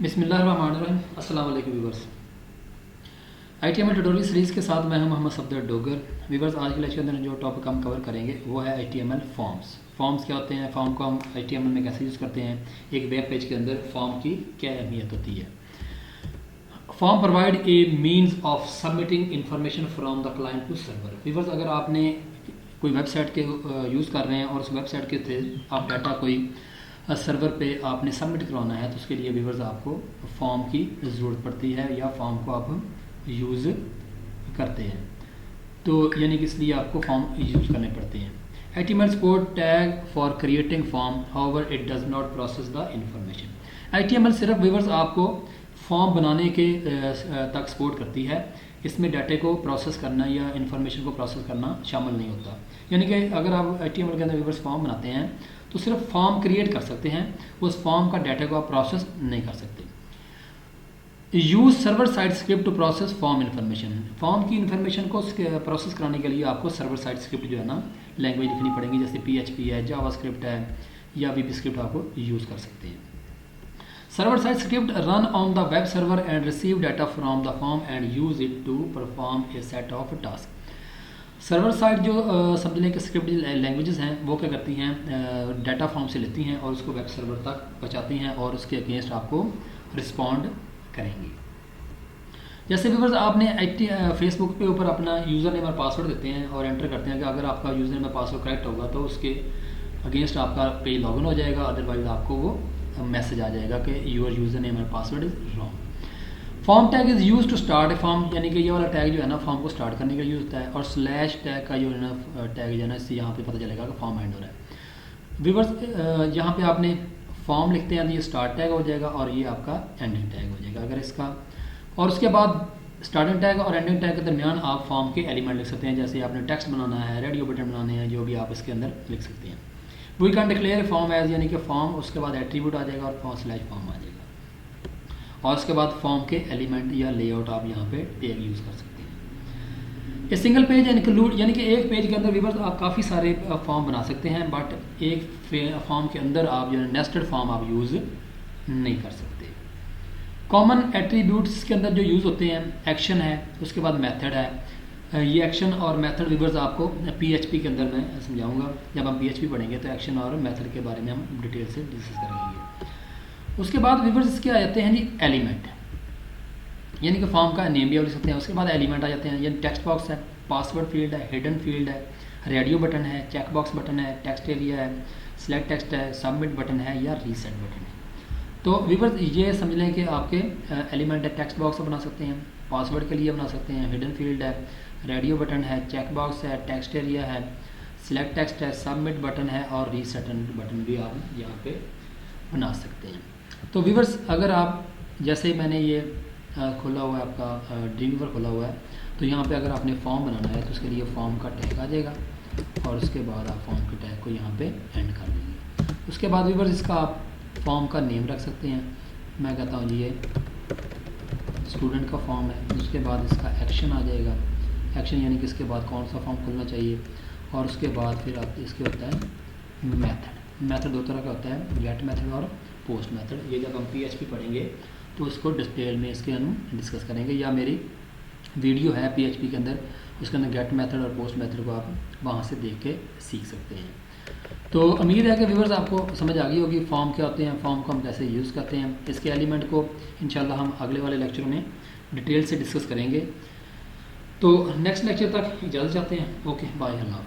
बिस्मिल्लाहिर्रहमानिर्रहीम। अस्सलाम वालेकुम व्यूवर्स। ITML ट्यूटोरियल सीरीज़ के साथ मैं हूं मोहम्मद सफदर डोगर। व्यूवर्स, आज के लेक्चर के अंदर जो टॉपिक हम कवर करेंगे वो है ITML फॉर्म्स। फॉर्म्स क्या होते हैं, फॉर्म को हम ITML में कैसे यूज़ करते हैं, एक वेब पेज के अंदर फॉर्म की क्या अहमियत होती है। Form provide a means of submitting information from the client to server. Viewers, अगर आपने कोई वेबसाइट के यूज़ कर रहे हैं और उस वेबसाइट के थे आप डाटा कोई सर्वर पे आपने सबमिट करवाना है, तो उसके लिए व्यूवर्स आपको फॉर्म की ज़रूरत पड़ती है या फॉर्म को आप यूज़ करते हैं। तो यानी कि इसलिए आपको फॉर्म यूज़ करने पड़ते हैं। HTML support tag for creating form, however it does not process the information. HTML सिर्फ व्यूवर्स आपको फॉर्म बनाने के तक सपोर्ट करती है, इसमें डाटे को प्रोसेस करना या इन्फॉर्मेशन को प्रोसेस करना शामिल नहीं होता। यानी कि अगर आप HTML के अंदर व्यूवर्स फॉर्म बनाते हैं तो सिर्फ फॉर्म क्रिएट कर सकते हैं, उस फॉर्म का डाटा को आप प्रोसेस नहीं कर सकते। Use server side script to process form information. Form की इन्फॉर्मेशन को प्रोसेस कराने के लिए आपको सर्वर साइड स्क्रिप्ट जो है ना लैंग्वेज लिखनी पड़ेगी, जैसे PHP है, जावास्क्रिप्ट है या VB स्क्रिप्ट आपको यूज़ कर सकते हैं। Server side script run on the web server and receive data from the form and use it to perform a set of task. Server side जो समझ लें कि स्क्रिप्ट लैंग्वेजेस हैं वो क्या करती हैं, डाटा फॉर्म से लेती हैं और उसको वेब सर्वर तक पहुंचाती हैं और उसके अगेंस्ट आपको रिस्पॉन्ड करेंगी। जैसे व्यूअर्स, आपने फेसबुक पे ऊपर अपना यूज़र नेम और पासवर्ड देते हैं और एंटर करते हैं कि अगर आपका यूज़र नेम और पासवर्ड करेक्ट होगा तो उसके अगेंस्ट आपका पेज लॉगिन हो जाएगा, अदरवाइज आपको वो मैसेज आ जाएगा कि योर यूज़र नेम और password is wrong. Form tag is use to start a form, यानी कि ये वाला टैग जो है ना फॉर्म को स्टार्ट करने का यूज़ होता है, और स्लैश टैग का जो है ना टैग जो है ना इससे यहाँ पे पता चलेगा कि फॉर्म एंड हो रहा है। व्यूअर्स, यहाँ पे आपने फॉर्म लिखते हैं तो ये स्टार्ट टैग हो जाएगा और ये आपका एंडिंग टैग हो जाएगा। अगर इसका और उसके बाद स्टार्टिंग टैग और एंडिंग टैग के दरमियान आप फॉर्म के एलिमेंट लिख सकते हैं, जैसे आपने टेक्स्ट बनाना है, रेडियो बटन बनाने हैं, जो भी आप इसके अंदर लिख सकते हैं। We can declare form as, यानी कि फॉर्म उसके बाद एट्रीब्यूट आ जाएगा और फॉर्म आ जाएगा, और उसके बाद फॉर्म के एलिमेंट या लेआउट आप यहाँ पे टैग यूज़ कर सकते हैं। ये सिंगल पेज इंक्लूड, यानी कि एक पेज के अंदर व्यूअर्स आप काफ़ी सारे फॉर्म बना सकते हैं, बट एक फॉर्म के अंदर आप जो है नेस्टेड फॉर्म आप यूज़ नहीं कर सकते। कॉमन एट्रीब्यूट्स के अंदर जो यूज़ होते हैं, एक्शन है, उसके बाद मेथड है। ये एक्शन और मेथड व्यूअर्स आपको PHP के अंदर मैं समझाऊंगा। जब हम PHP पढ़ेंगे तो एक्शन और मेथड के बारे में हम डिटेल से डिस्कस करेंगे। उसके बाद व्यूअर्स इसके आ जाते हैं जी एलिमेंट, यानी कि फॉर्म का नेम भी आप लिख सकते हैं। उसके बाद एलिमेंट आ जाते हैं, यानी टेक्स्ट बॉक्स है, पासवर्ड फील्ड है, हिडन फील्ड है, रेडियो बटन है, चेक बॉक्स बटन है, टेक्स्ट एरिया है, सिलेक्ट टेक्स्ट है, सबमिट बटन है या रीसेट बटन है। तो व्यूअर्स ये समझ लें कि आपके एलिमेंट है, टेक्स्ट बॉक्स बना सकते हैं, पासवर्ड के लिए बना सकते हैं, हिडन फील्ड है, रेडियो बटन है, चेक बॉक्स है, टेक्स्ट एरिया है, सिलेक्ट टेक्स्ट है, सबमिट बटन है और रीसेट बटन भी आप यहाँ पे बना सकते हैं। तो व्यूअर्स, अगर आप जैसे मैंने ये खोला हुआ है, आपका ड्रीमवीवर खोला हुआ है, तो यहाँ पे अगर आपने फॉर्म बनाना है तो उसके लिए फॉर्म का टैग आ जाएगा और उसके बाद आप फॉर्म के टैग को यहाँ पे एंड कर देंगे। उसके बाद व्यूअर्स इसका आप फॉर्म का नेम रख सकते हैं। मैं कहता हूँ जी ये स्टूडेंट का फॉर्म है। उसके बाद इसका एक्शन आ जाएगा, एक्शन यानी कि इसके बाद कौन सा फॉर्म खुलना चाहिए, और उसके बाद फिर आप इसके होता है मेथड दो तरह का होता है, गेट मेथड और पोस्ट मेथड। ये जब हम PHP पढ़ेंगे तो उसको डिटेल में इसके हम डिस्कस करेंगे, या मेरी वीडियो है PHP के अंदर, उसके अंदर गेट मेथड और पोस्ट मेथड को आप वहाँ से देख के सीख सकते हैं। तो उम्मीद है कि व्यूअर्स आपको समझ आ गई होगी फॉर्म क्या होते हैं, फॉर्म को हम कैसे यूज़ करते हैं। इसके एलिमेंट को इंशाल्लाह हम अगले वाले लेक्चर में डिटेल से डिस्कस करेंगे। तो नेक्स्ट लेक्चर तक इजाज़त चाहते हैं। ओके बाय, अल्लाह।